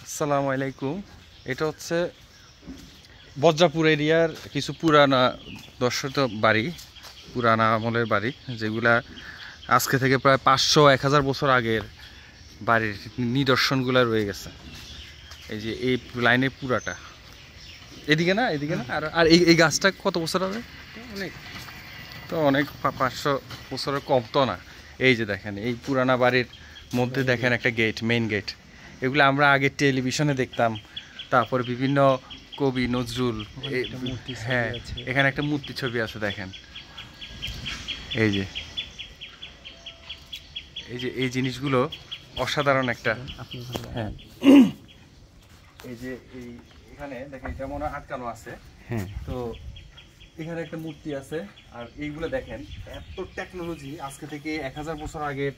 আসসালামু আলাইকুম। এটা হচ্ছে বজ্রাপুর এরিয়ার কিছু পুরানা দর্শিত বাড়ি, পুরানা আমলের বাড়ি, যেগুলা আজকে থেকে প্রায় 500-1000 বছর আগের বাড়ির নিদর্শনগুলো রয়ে গেছে। এই যে এই লাইনে পুরাটা এদিকে না আর আর এই গাছটা কত বছর হবে? অনেক, তো অনেক 500 বছরের কম তো না। এই যে দেখেন এই পুরানা বাড়ির মধ্যে দেখেন একটা গেট, মেইন গেট। এগুলো আমরা আগে টেলিভিশনে দেখতাম, তারপরে বিভিন্ন কবি নজরুল, হ্যাঁ এখানে একটা মূর্তি ছবি আছে দেখেন। এই যে এই জিনিসগুলো অসাধারণ একটা, হ্যাঁ এই যে এখানে দেখেন এটা মনে হয় আটকানো আছে, হ্যাঁ তো এখানে একটা মূর্তি আছে। আর এইগুলো দেখেন এত টেকনোলজি আজকে থেকে 1000 বছর আগের,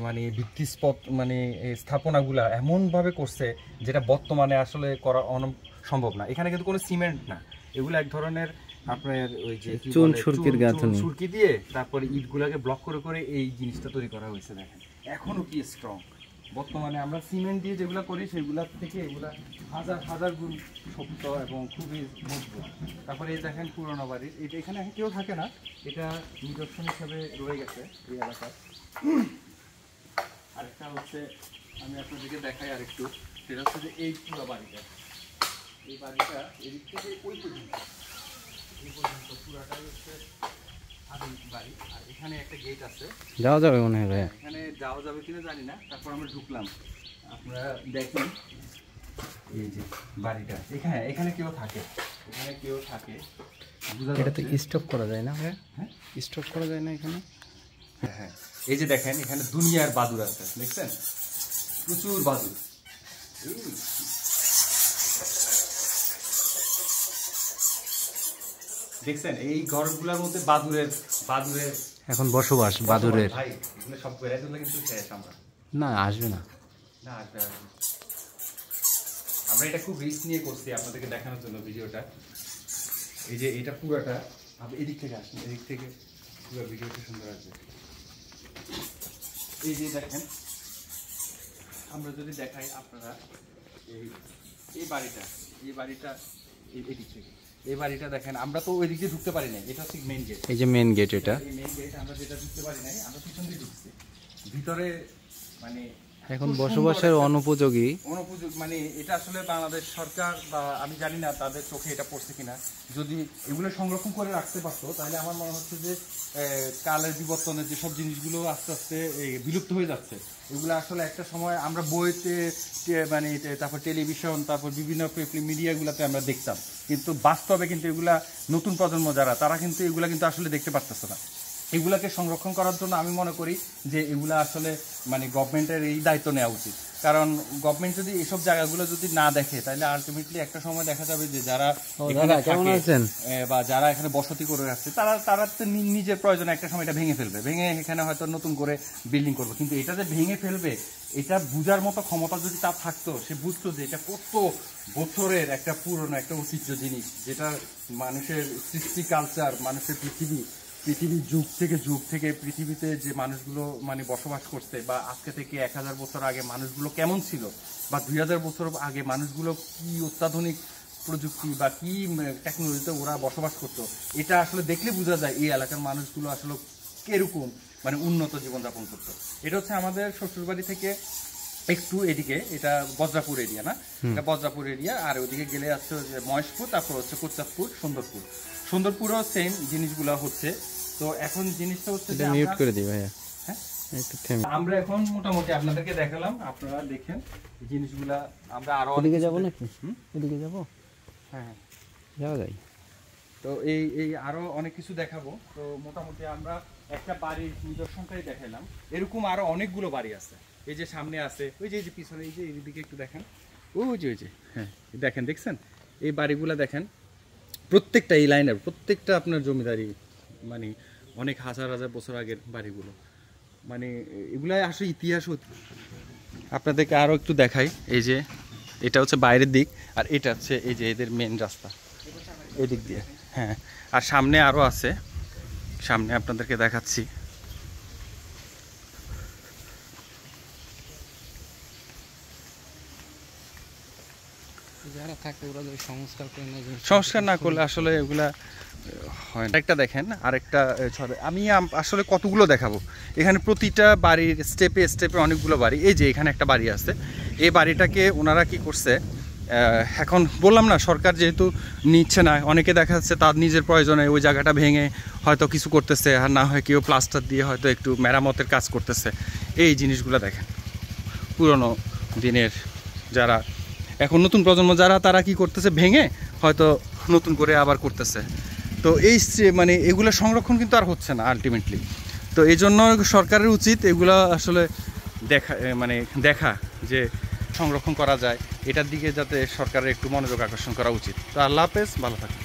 মানে ভিত্তিস্পদ মানে স্থাপনাগুলা এমনভাবে করছে যেটা বর্তমানে আসলে করা সম্ভব না। এখানে কিন্তু কোনো সিমেন্ট না, এগুলো এক ধরনের আপনার ওই যে চুন সুরকির গাঁথনি, সুরকি দিয়ে তারপরে ইটগুলাকে ব্লক করে করে এই জিনিসটা তৈরি করা হয়েছে। দেখেন এখনো কি স্ট্রং। বর্তমানে আমরা সিমেন্ট দিয়ে যেগুলো করি সেগুলোর থেকে এগুলা হাজার হাজার গুণ শক্ত এবং খুবই মজবুত। তারপরে এই দেখেন পুরোনো বাড়ির এটা, এখানে কেউ থাকে না, এটা নিদর্শন হিসাবে রয়ে গেছে এই এলাকায়। আরেকটা হচ্ছে আমি আপনাদেরকে দেখাই আরেকটু, সেটা হচ্ছে যে এই পুরো বাড়িটা, এই বাড়িটা এদিক থেকে ওই পর্যন্ত, এই পর্যন্ত পুরাটাই হচ্ছে আধুনিক বাড়ি। আর এখানে একটা গেট আছে, যাওয়া যাবে মনে হয়, এখানে যাওয়া যাবে কিনা জানি না। তারপর আমরা ঢুকলাম, আপনারা দেখেন এই যে বাড়িটা, এখানে কেউ থাকে, এখানে কেউ থাকে। এটাতে স্টপ করা যায় না? হ্যাঁ স্টপ করা যায় না এখানে। হ্যাঁ এই যে দেখেন এখানে দুনিয়ার বাদুর আছে, দেখছেন প্রচুর বাদুর। দেখছেন এই ঘরগুলোর মধ্যে বাদুরের এখন বসবাস, বাদুরের। ভাই এগুলো সব বেড়ে দিলে কিন্তু শেষ আমরা, না আসবে না, না আসবে। আমরা এটা খুব রিস্ক নিয়ে করছি আপনাদেরকে দেখানোর জন্য ভিডিওটা। এই যে এটা পুরোটা, আপনি এদিক থেকে আসেন, এদিক থেকে পুরো ভিডিওটা সুন্দর আসবে। এই যে দেখেন আমরা যদি দেখাই আপনারা এই বাড়িটা এদিক থেকে, এই বাড়িটা দেখেন আমরা তো ওই দিক দিয়ে ঢুকতে পারি নাই, এটা হচ্ছে মেইন গেট। এই যে মেইন গেট, এটা মেইন গেট, আমরা যেটা ঢুকতে পারি নাই, আমরা পিছন দিয়ে ঢুকছি ভিতরে। মানে এখন বসবাসের অনুপযোগী, মানে এটা আসলে বাংলাদেশ সরকার বা আমি জানি না তাদের চোখে এটা পড়ছে কিনা। যদি এগুলো সংরক্ষণ করে রাখতে পারতো তাহলে আমার মনে হচ্ছে যে কালের বিবর্তনে যেসব জিনিসগুলো আস্তে আস্তে বিলুপ্ত হয়ে যাচ্ছে, এগুলো আসলে একটা সময় আমরা বইতে মানে তারপর টেলিভিশন, তারপর বিভিন্ন মিডিয়াগুলোতে আমরা দেখতাম, কিন্তু বাস্তবে কিন্তু এগুলা নতুন প্রজন্ম যারা, তারা কিন্তু এগুলা কিন্তু আসলে দেখতে পারতেছে না। এগুলাকে সংরক্ষণ করার জন্য আমি মনে করি যে এগুলা আসলে মানে গভর্নমেন্টের এই দায়িত্ব নেওয়া উচিত। কারণ গভর্নমেন্ট যদি এসব জায়গাগুলো যদি না দেখে তাহলে আলটিমেটলি একটা সময় দেখা যাবে যে যারা বা যারা এখানে বসতি করে রাখছে তারা তো নিজের প্রয়োজনে একটা সময় এটা ভেঙে ফেলবে, ভেঙে এখানে হয়তো নতুন করে বিল্ডিং করবে। কিন্তু এটা যে ভেঙে ফেলবে এটা বুঝার মতো ক্ষমতা যদি তার থাকতো, সে বুঝতো যে এটা কত বছরের একটা পুরনো একটা ঐতিহ্য জিনিস, যেটা মানুষের সৃষ্টি কালচার, মানুষের পৃথিবীর যুগ থেকে পৃথিবীতে যে মানুষগুলো মানে বসবাস করছে, বা আজকে থেকে 1000 বছর আগে মানুষগুলো কেমন ছিল, বা 2000 বছর আগে মানুষগুলো কি অত্যাধুনিক প্রযুক্তি বা কি টেকনোলজিতে ওরা বসবাস করতো, এটা আসলে দেখলে বোঝা যায় এই এলাকার মানুষগুলো আসলে কিরকম মানে উন্নত জীবনযাপন করতো। এটা হচ্ছে আমাদের শ্বশুরবাড়ি থেকে একটু এদিকে, এটা বজ্রাপুর এরিয়া না, এটা বজ্রাপুর এরিয়া। আর ওইদিকে গেলে আসছে মহেশপুর, তারপর হচ্ছে কোচাপুর, সুন্দরপুরও সেম জিনিসগুলো হচ্ছে। তো এখন জিনিসটা হচ্ছে যে মিউট করে দিই ভাইয়া, হ্যাঁ আমরা এখন মোটামুটি আপনাদেরকে দেখালাম, আপনারা দেখেন এই জিনিসগুলা। আমরা আরো ওদিকে যাবো নাকি? ওদিকে যাবো, হ্যাঁ যাওয়া যায়। তো এই আরো অনেক কিছু দেখাবো। তো মোটামুটি আমরা একটা বাড়ির নিদর্শনটাই দেখালাম, এরকম আরো অনেকগুলো বাড়ি আছে। এই যে সামনে আছে, ওই যে পিছনে, এই যে এইদিকে একটু দেখেন, ওই যে হ্যাঁ দেখেন, দেখছেন এই বাড়িগুলো দেখেন, প্রত্যেকটা এই লাইনের প্রত্যেকটা আপনার জমিদারি, মানে অনেক হাজার হাজার বছর আগের বাড়িগুলো, মানে এগুলাই আসলে ইতিহাস। আপনাদেরকে আরও একটু দেখাই, এই যে এটা হচ্ছে বাইরের দিক, আর এটা হচ্ছে এই যে এদের মেন রাস্তা এদিক দিয়ে, হ্যাঁ। আর সামনে আরও আছে, সামনে আপনাদেরকে দেখাচ্ছি। যারা থাকে ওরা যদি সংস্কার করে না, সংস্কার না করলে আসলে এগুলা হয় না। একটা দেখেন আরেকটা আমি আসলে কতগুলো দেখাবো, এখানে প্রতিটা বাড়ির স্টেপে স্টেপে অনেকগুলো বাড়ি। এই যে এখানে একটা বাড়ি আছে, এই বাড়িটাকে ওনারা কি করছে, এখন বললাম না সরকার যেহেতু নিচ্ছে না, অনেকে দেখা যাচ্ছে তার নিজের প্রয়োজনে ওই জায়গাটা ভেঙে হয়তো কিছু করতেছে, আর না হয় কেউ প্লাস্টার দিয়ে হয়তো একটু মেরামতের কাজ করতেছে। এই জিনিসগুলো দেখেন পুরনো দিনের যারা, এখন নতুন প্রজন্ম যারা, তারা কি করতেছে, ভেঙে হয়তো নতুন করে আবার করতেছে। তো এই মানে এগুলো সংরক্ষণ কিন্তু আর হচ্ছে না আলটিমেটলি। তো এই জন্য সরকারের উচিত এগুলো আসলে দেখা যে সংরক্ষণ করা যায়, এটার দিকে যাতে সরকারের একটু মনোযোগ আকর্ষণ করা উচিত। তো আল্লাহ হাফেজ, ভালো থাকুন।